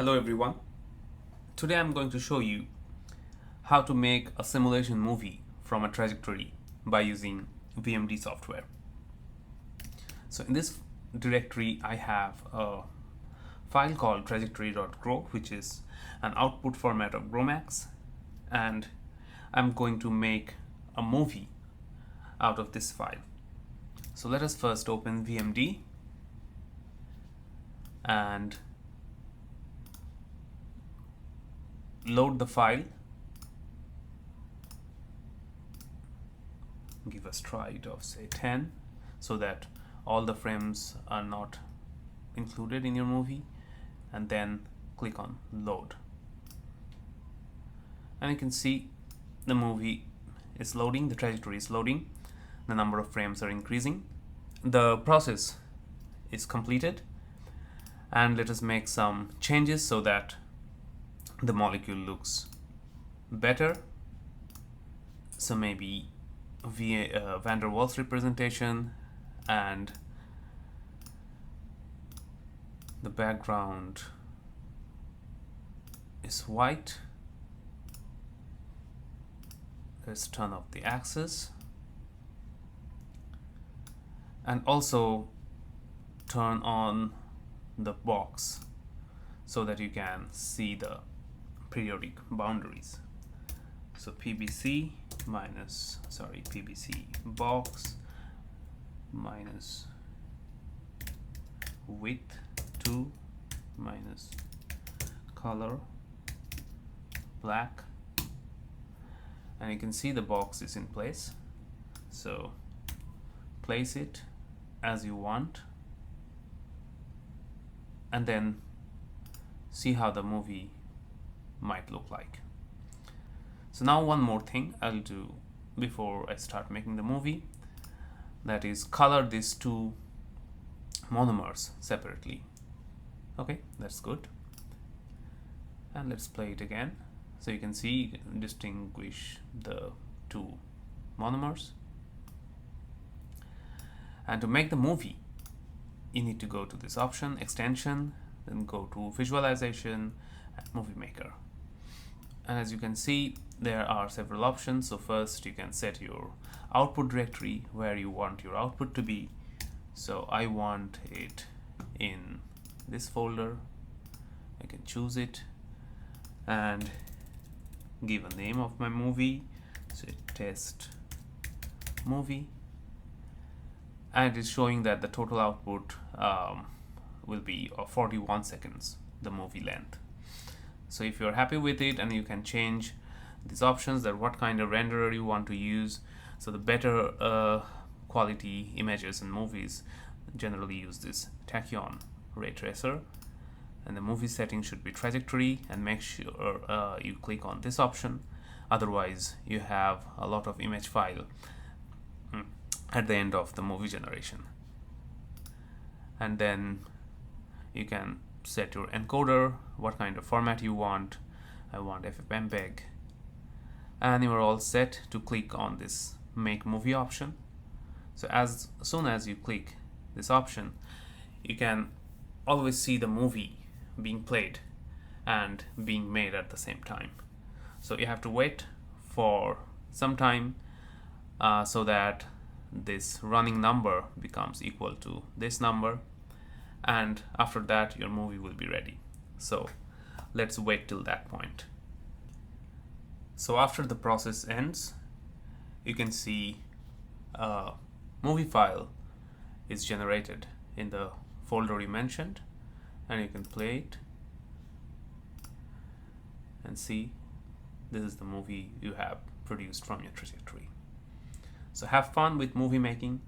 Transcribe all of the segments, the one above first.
Hello everyone. Today I'm going to show you how to make a simulation movie from a trajectory by using VMD software. So in this directory I have a file called trajectory.grow, which is an output format of GrowMax, and I'm going to make a movie out of this file. So let us first open VMD and load the file. Give a stride of say 10 so that all the frames are not included in your movie, and then click on load, and you can see the movie is loading, the trajectory is loading, the number of frames are increasing, the process is completed. And let us make some changes so that the molecule looks better. So maybe van der Waals representation, and the background is white. Let's turn off the axis and also turn on the box so that you can see the periodic boundaries. So PBC box minus width 2 minus color black, and you can see the box is in place. So place it as you want and then see how the movie might look like. So now one more thing I'll do before I start making the movie, that is color these two monomers separately. Okay, that's good. And let's play it again so you can see, distinguish the two monomers. And to make the movie, you need to go to this option, extension, then go to visualization and movie maker. And as you can see, there are several options. So first you can set your output directory where you want your output to be. So I want it in this folder. I can choose it and give a name of my movie, so test movie, and it is showing that the total output will be 41 seconds, the movie length. So if you're happy with it, and you can change these options, that what kind of renderer you want to use. So the better quality images in movies generally use this Tachyon ray tracer, and the movie setting should be trajectory, and make sure you click on this option, otherwise you have a lot of image file at the end of the movie generation. And then you can set your encoder, what kind of format you want. I want FFmpeg, and you are all set to click on this make movie option. So as soon as you click this option, you can always see the movie being played and being made at the same time. So you have to wait for some time so that this running number becomes equal to this number, and after that your movie will be ready. So let's wait till that point. So after the process ends, you can see a movie file is generated in the folder you mentioned, and you can play it and see this is the movie you have produced from your trajectory. So have fun with movie making,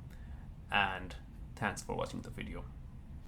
and thanks for watching the video.